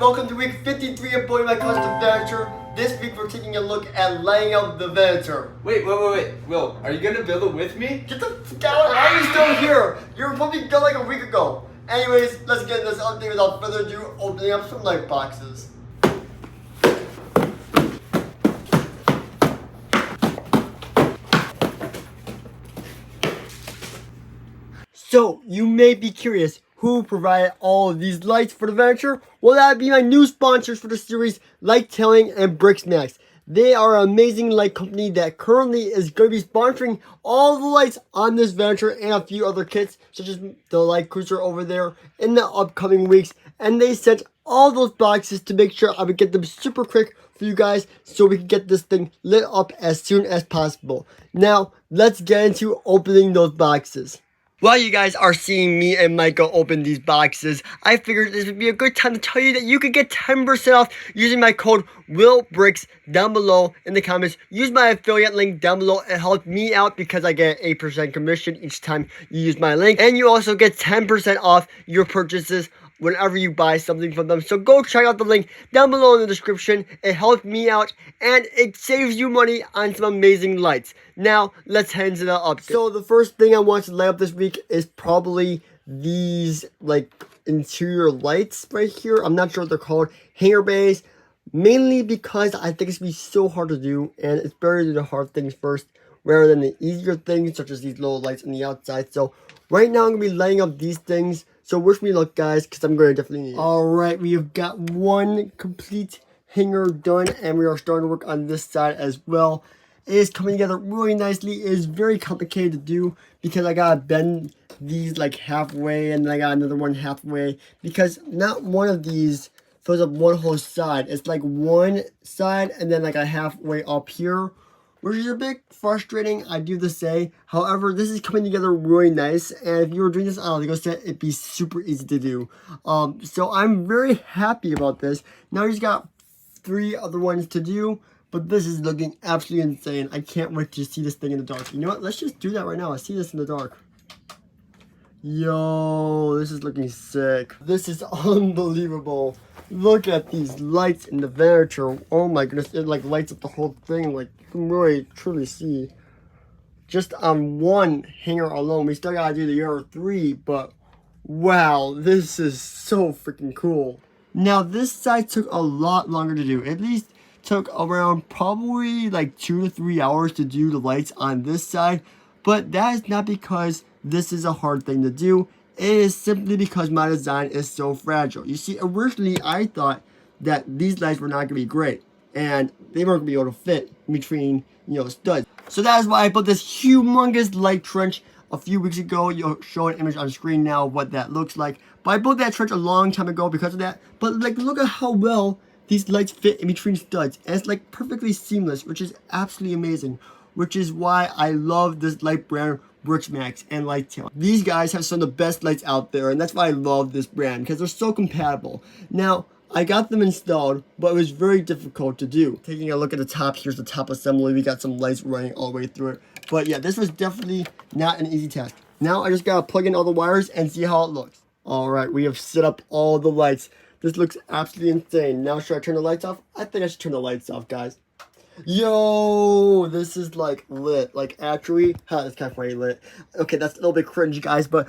welcome to week 53 of Boy My Custom Venator. This week we're taking a look at laying out the Venator. Wait. Will, are you gonna build it with me? Get the f out! How are you still here? You were probably done like a week ago. Anyways, let's get this update without further ado, opening up some light boxes. So, you may be curious, who provided all of these lights for the Venator? Well, that would be my new sponsors for the series, Lighttailing and Brixmax. They are an amazing light company that currently is going to be sponsoring all the lights on this Venator and a few other kits, such as the Light Cruiser over there, in the upcoming weeks. And they sent all those boxes to make sure I would get them super quick for you guys so we can get this thing lit up as soon as possible. Now, let's get into opening those boxes. While you guys are seeing me and Micah open these boxes, I figured this would be a good time to tell you that you could get 10% off using my code WILLBRICKS down below in the comments. Use my affiliate link down below. It helps me out because I get 8% commission each time you use my link. And you also get 10% off your purchases whenever you buy something from them. So go check out the link down below in the description. It helps me out and it saves you money on some amazing lights. Now, let's head into the update. So the first thing I want to lay up this week is probably these like interior lights right here. I'm not sure what they're called. Hanger bays. Mainly because I think it's going to be so hard to do, and it's better to do the hard things first rather than the easier things such as these little lights on the outside. So right now I'm going to be laying up these things. So wish me luck, guys, because I'm going to definitely need it. Alright, we have got one complete hanger done, and we are starting to work on this side as well. It is coming together really nicely. It is very complicated to do because I got to bend these like halfway, and then I got another one halfway, because not one of these fills up one whole side. It's like one side and then like a halfway up here, which is a bit frustrating, I do the say. However, this is coming together really nice, and if you were doing this on a Lego set, it'd be super easy to do. So I'm very happy about this. Now he's got 3 other ones to do, but this is looking absolutely insane. I can't wait to see this thing in the dark. You know what? Let's just do that right now. I see this in the dark. Yo, this is looking sick. This is unbelievable. Look at these lights in the Venator. Oh my goodness, it like lights up the whole thing. Like, you can really truly see. Just on one hanger alone. We still gotta do the other 3, but wow, this is so freaking cool. Now, this side took a lot longer to do. At least took around probably like 2 to 3 hours to do the lights on this side. But that is not because this is a hard thing to do. It is simply because my design is so fragile. You see, originally I thought that these lights were not going to be great, and they weren't going to be able to fit in between, studs. So that is why I built this humongous light trench a few weeks ago. You'll show an image on screen now of what that looks like. But I built that trench a long time ago because of that. But like, look at how well these lights fit in between studs. And it's like perfectly seamless, which is absolutely amazing. Which is why I love this light brand, Brixmax and Lighttailing. These guys have some of the best lights out there, and that's why I love this brand, because they're so compatible. Now, I got them installed, but it was very difficult to do. Taking a look at the top, here's the top assembly. We got some lights running all the way through it. But yeah, this was definitely not an easy task. Now I just gotta plug in all the wires and see how it looks. Alright, we have set up all the lights. This looks absolutely insane. Now should I turn the lights off? I think I should turn the lights off, guys. Yo, this is like lit. Like actually, it's kind of funny lit. Okay, that's a little bit cringe, guys, but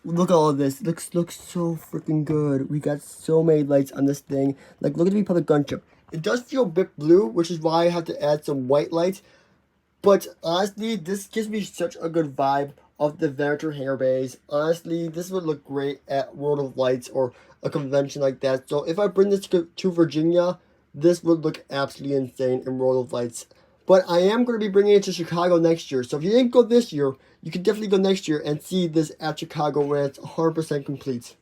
look at all of this. Looks so freaking good. We got so many lights on this thing. Like, look at the Republic gunship. It does feel a bit blue, which is why I have to add some white lights. But honestly, this gives me such a good vibe of the Venator hanger bays. Honestly, this would look great at World of Lights or a convention like that. So if I bring this to Virginia, this would look absolutely insane in World of Lights. But I am going to be bringing it to Chicago next year. So if you didn't go this year, you can definitely go next year and see this at Chicago when it's 100% complete.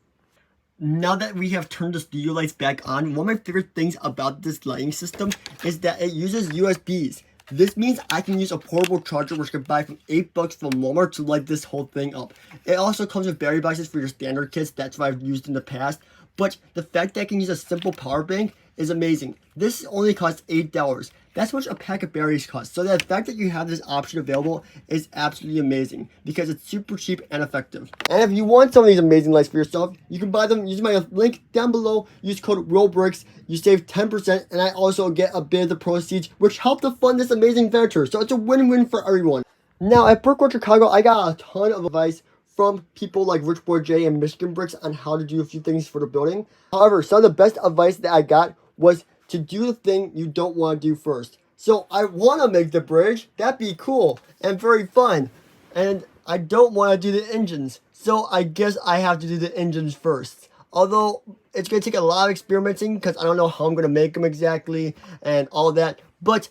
Now that we have turned the studio lights back on, one of my favorite things about this lighting system is that it uses USBs. This means I can use a portable charger which I can buy from $8 from Walmart to light this whole thing up. It also comes with battery boxes for your standard kits. That's what I've used in the past. But the fact that I can use a simple power bank is amazing. This only costs $8. That's how much a pack of batteries costs. So the fact that you have this option available is absolutely amazing because it's super cheap and effective. And if you want some of these amazing lights for yourself, you can buy them using my link down below. Use code ROLLBRICKS. You save 10%, and I also get a bit of the proceeds, which help to fund this amazing venture. So it's a win-win for everyone. Now, at Brickwork Chicago, I got a ton of advice from people like Rich Boy J and Michigan Bricks on how to do a few things for the building. However, some of the best advice that I got was to do the thing you don't want to do first. So I want to make the bridge. That'd be cool and very fun. And I don't want to do the engines. So I guess I have to do the engines first. Although it's going to take a lot of experimenting because I don't know how I'm going to make them exactly and all that. But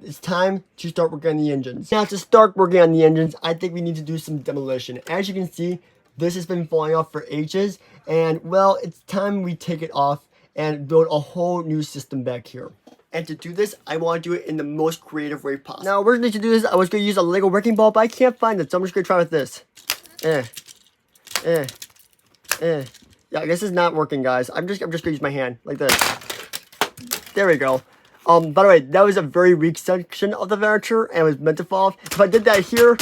it's time to start working on the engines. Now, to start working on the engines, I think we need to do some demolition. As you can see, this has been falling off for ages, and well, it's time we take it off and build a whole new system back here. And to do this, I want to do it in the most creative way possible. Now, originally to do this, I was going to use a Lego wrecking ball, but I can't find it, so I'm just going to try with this. Yeah, this is not working, guys. I'm just going to use my hand, like this. There we go. By the way, that was a very weak section of the Venator, and it was meant to fall off. If I did that here,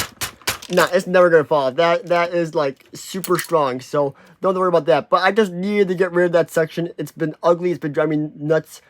nah, it's never gonna fall off. That is like super strong, so don't worry about that. But I just needed to get rid of that section. It's been ugly. It's been driving me nuts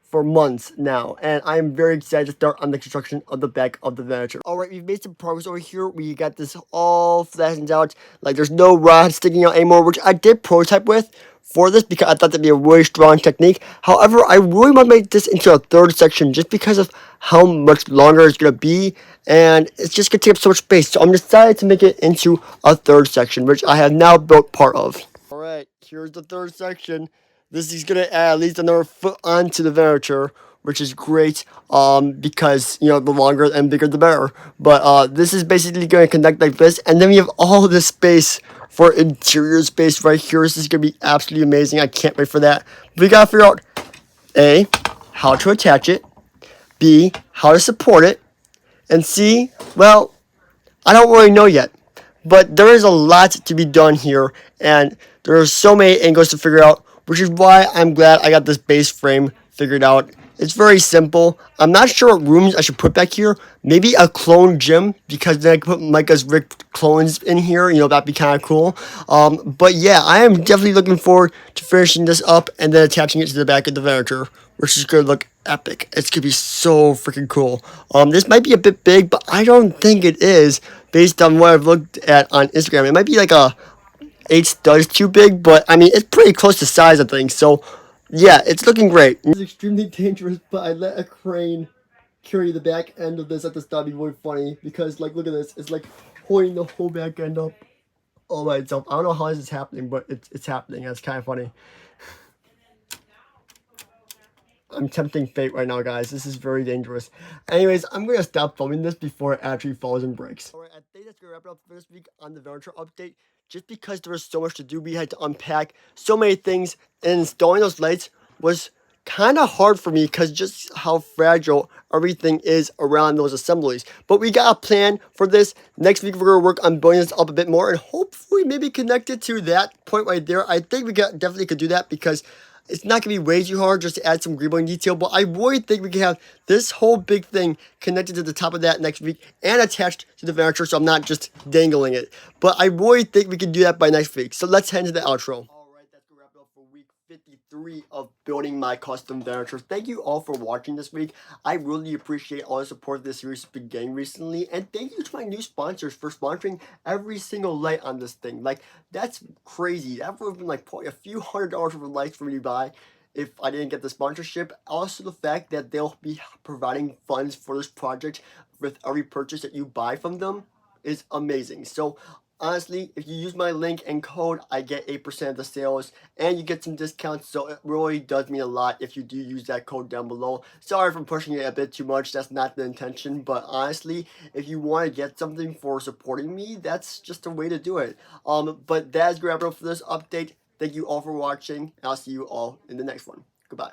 for months now, and I am very excited to start on the construction of the back of the Venator. Alright, we've made some progress over here. We got this all flattened out. Like, there's no rod sticking out anymore, which I did prototype with for this because I thought that'd be a really strong technique. However, I really want to make this into a third section just because of how much longer it's going to be, and it's just going to take up so much space. So I'm decided to make it into a third section, which I have now built part of. Alright, here's the third section. This is going to add at least another foot onto the Venator, which is great because, you know, the longer and bigger the better. But this is basically going to connect like this, and then we have all this space for interior space right here. This is going to be absolutely amazing. I can't wait for that. We got to figure out, A, how to attach it, B, how to support it, and C, well, I don't really know yet. But there is a lot to be done here, and there are so many angles to figure out, which is why I'm glad I got this base frame figured out. It's very simple. I'm not sure what rooms I should put back here. Maybe a clone gym, because then I can put Micah's Rick clones in here. You know, that'd be kind of cool. But yeah, I am definitely looking forward to finishing this up and then attaching it to the back of the Venator, which is going to look epic. It's going to be so freaking cool. This might be a bit big, but I don't think it is based on what I've looked at on Instagram. It might be like a 8 studs too big, but I mean, it's pretty close to size, I think. So yeah, it's looking great. It's extremely dangerous, but I let a crane carry the back end of this at the start. It'd be really funny because, like, look at this. It's like holding the whole back end up all by itself. I don't know how this is happening, but it's happening. That's kind of funny. I'm tempting fate right now, guys. This is very dangerous. Anyways, I'm going to stop filming this before it actually falls and breaks. Alright, I think that's going to wrap it up for this week on the Venator update. Just because there was so much to do, we had to unpack so many things, and installing those lights was kind of hard for me because just how fragile everything is around those assemblies. But we got a plan for this. Next week, we're going to work on building this up a bit more and hopefully maybe connect it to that point right there. I think we definitely could do that because it's not going to be way too hard just to add some greebling detail, but I really think we can have this whole big thing connected to the top of that next week and attached to the Venator, so I'm not just dangling it. But I really think we can do that by next week. So let's head into the outro. Alright, that's going to wrap it up for week 53 of building my custom Venator. Thank you all for watching this week. I really appreciate all the support this series has been getting recently, and thank you to my new sponsors for sponsoring every single light on this thing. Like, that's crazy. That would have been like probably a few $100s worth of lights for me to buy if I didn't get the sponsorship. Also, the fact that they'll be providing funds for this project with every purchase that you buy from them is amazing. So honestly, if you use my link and code, I get 8% of the sales, and you get some discounts, so it really does mean a lot if you do use that code down below. Sorry for pushing it a bit too much, that's not the intention, but honestly, if you want to get something for supporting me, that's just a way to do it. But that's going to wrap it up for this update. Thank you all for watching, and I'll see you all in the next one. Goodbye.